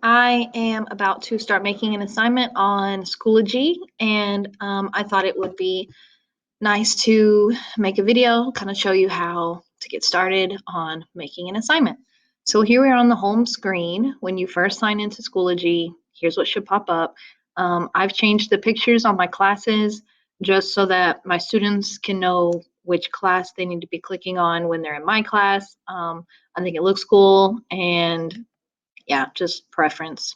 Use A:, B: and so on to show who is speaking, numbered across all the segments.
A: I am about to start making an assignment on Schoology, and I thought it would be nice to make a video, kind of show you how to get started on making an assignment. So here we are on the home screen. When you first sign into Schoology, here's what should pop up. I've changed the pictures on my classes just so that my students can know which class they need to be clicking on when they're in my class. I think it looks cool, and yeah, just preference.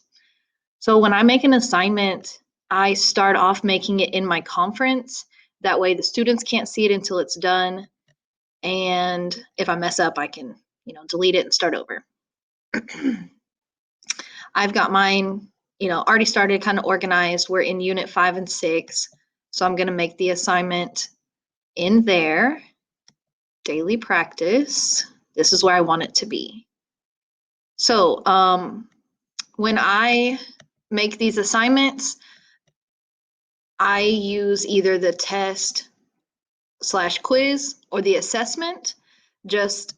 A: So when I make an assignment, I start off making it in my conference. That way the students can't see it until it's done. And if I mess up, I can, delete it and start over. I've got mine, already started, kind of organized. We're in unit 5 and 6. So I'm going to make the assignment in there. Daily practice. This is where I want it to be. So when I make these assignments, I use either the test/quiz or the assessment, just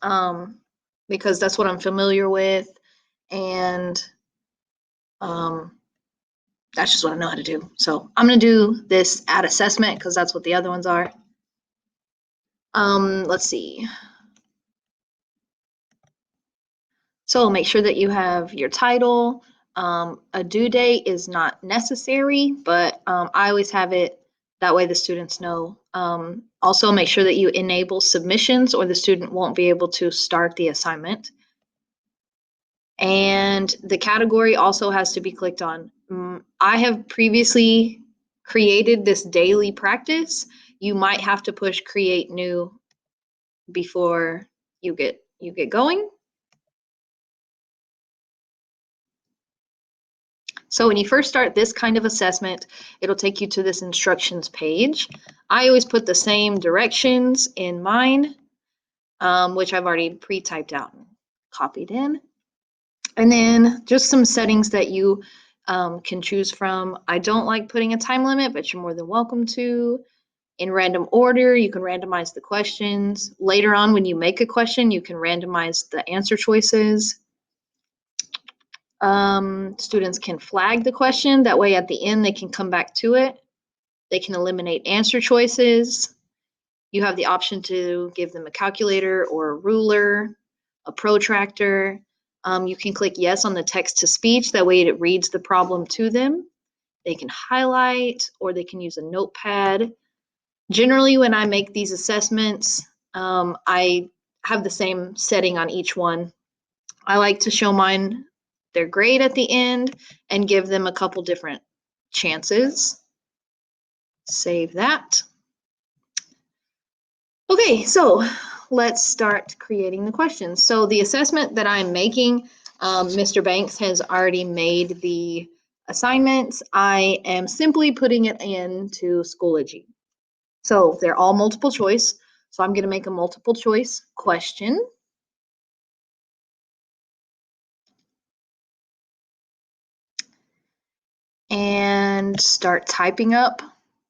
A: because that's what I'm familiar with, and that's just what I know how to do. So I'm going to do this at assessment because that's what the other ones are. Let's see. So make sure that you have your title. A due date is not necessary, but I always have it. That way the students know. Also make sure that you enable submissions or the student won't be able to start the assignment. And the category also has to be clicked on. I have previously created this daily practice. You might have to push create new before you get going. So when you first start this kind of assessment, it'll take you to this instructions page. I always put the same directions in mine, which I've already pre-typed out and copied in. And then just some settings that you can choose from. I don't like putting a time limit, but you're more than welcome to. In random order, you can randomize the questions. Later on, when you make a question, you can randomize the answer choices. Students can flag the question. That way at the end, they can come back to it. They can eliminate answer choices. You have the option to give them a calculator or a ruler, a protractor. You can click yes on the text to speech. That way it reads the problem to them. They can highlight or they can use a notepad. Generally, when I make these assessments, I have the same setting on each one. I like to show mine their grade at the end and give them a couple different chances. Save that. Okay, so let's start creating the questions. So the assessment that I'm making, Mr. Banks has already made the assignments. I am simply putting it into Schoology. So they're all multiple choice. So I'm going to make a multiple choice question. And start typing up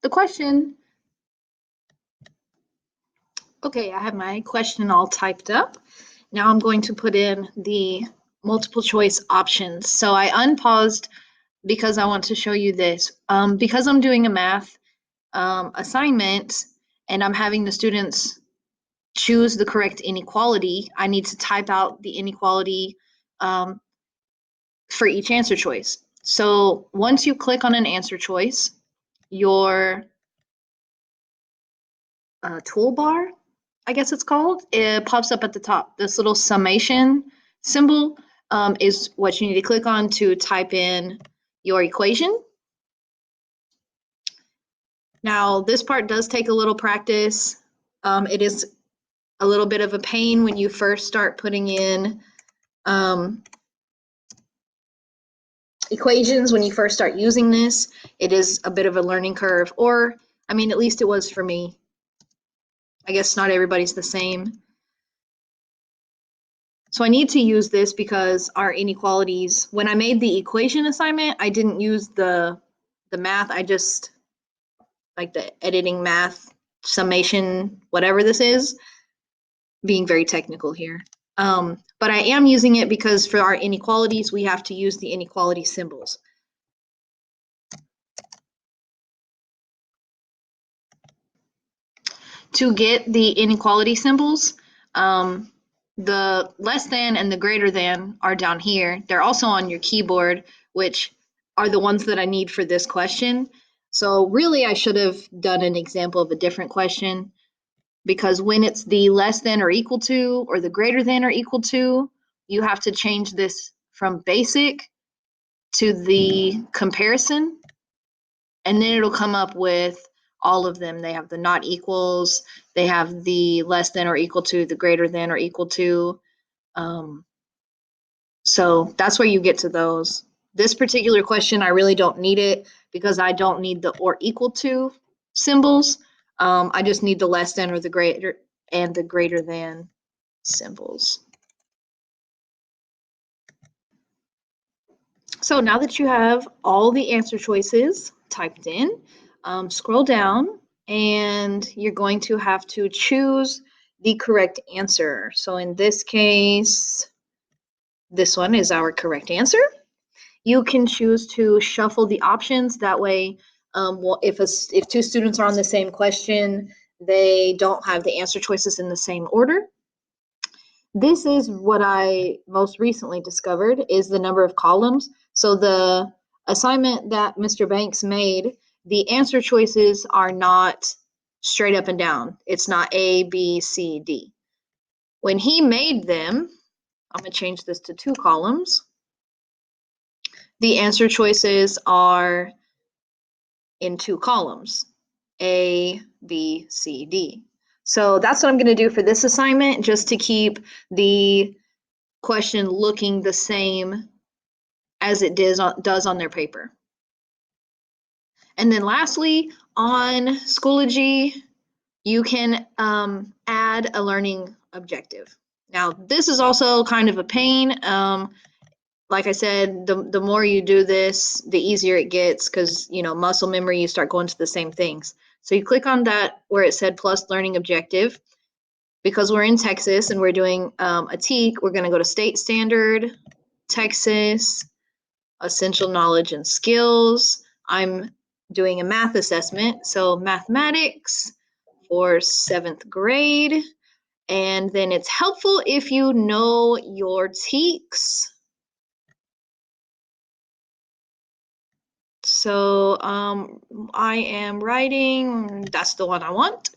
A: the question. Okay, I have my question all typed up. Now I'm going to put in the multiple choice options. So I unpaused because I want to show you this. Because I'm doing a math assignment and I'm having the students choose the correct inequality, I need to type out the inequality for each answer choice. So once you click on an answer choice, your toolbar, I guess it's called, it pops up at the top. This little summation symbol is what you need to click on to type in your equation. Now, this part does take a little practice. It is a little bit of a pain when you first start putting in equations, when you first start using this. It is a bit of a learning curve, or, I mean, at least it was for me. I guess not everybody's the same. So I need to use this because our inequalities, when I made the equation assignment, I didn't use the math. I just, like the editing math, summation, whatever this is, being very technical here. But I am using it because for our inequalities, we have to use the inequality symbols. To get the inequality symbols, the less than and the greater than are down here. They're also on your keyboard, which are the ones that I need for this question. So really, I should have done an example of a different question, because when it's the less than or equal to or the greater than or equal to, you have to change this from basic to the comparison, and then it'll come up with all of them. They have the not equals, they have the less than or equal to, the greater than or equal to. So that's where you get to those. This particular question, I really don't need it because I don't need the or equal to symbols. I just need the less than or the greater and the greater than symbols. So now that you have all the answer choices typed in, scroll down and you're going to have to choose the correct answer. So in this case, this one is our correct answer. You can choose to shuffle the options. That way, if two students are on the same question, they don't have the answer choices in the same order. This is what I most recently discovered is the number of columns. So the assignment that Mr. Banks made, the answer choices are not straight up and down. It's not A, B, C, D. When he made them, I'm going to change this to 2 columns. The answer choices are in 2 columns, A, B, C, D. So that's what I'm going to do for this assignment, just to keep the question looking the same as it does on their paper. And then lastly, on Schoology, you can add a learning objective. Now, this is also kind of a pain. Like I said, the more you do this, the easier it gets, because muscle memory, you start going to the same things. So you click on that where it said plus learning objective. Because we're in Texas and we're doing a TEK, we're going to go to state standard, Texas, essential knowledge and skills. I'm doing a math assessment, so mathematics for 7th grade. And then it's helpful if you know your TEKs. So I am writing, that's the one I want.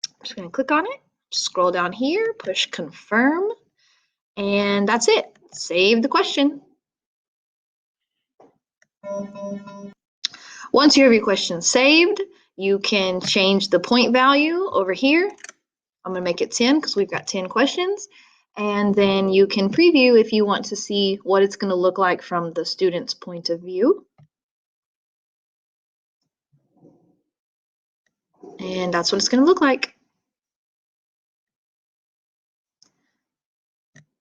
A: I'm just going to click on it, scroll down here, push confirm, and that's it. Save the question. Once you have your question saved, you can change the point value over here. I'm going to make it 10 because we've got 10 questions. And then you can preview if you want to see what it's going to look like from the student's point of view. And that's what it's going to look like.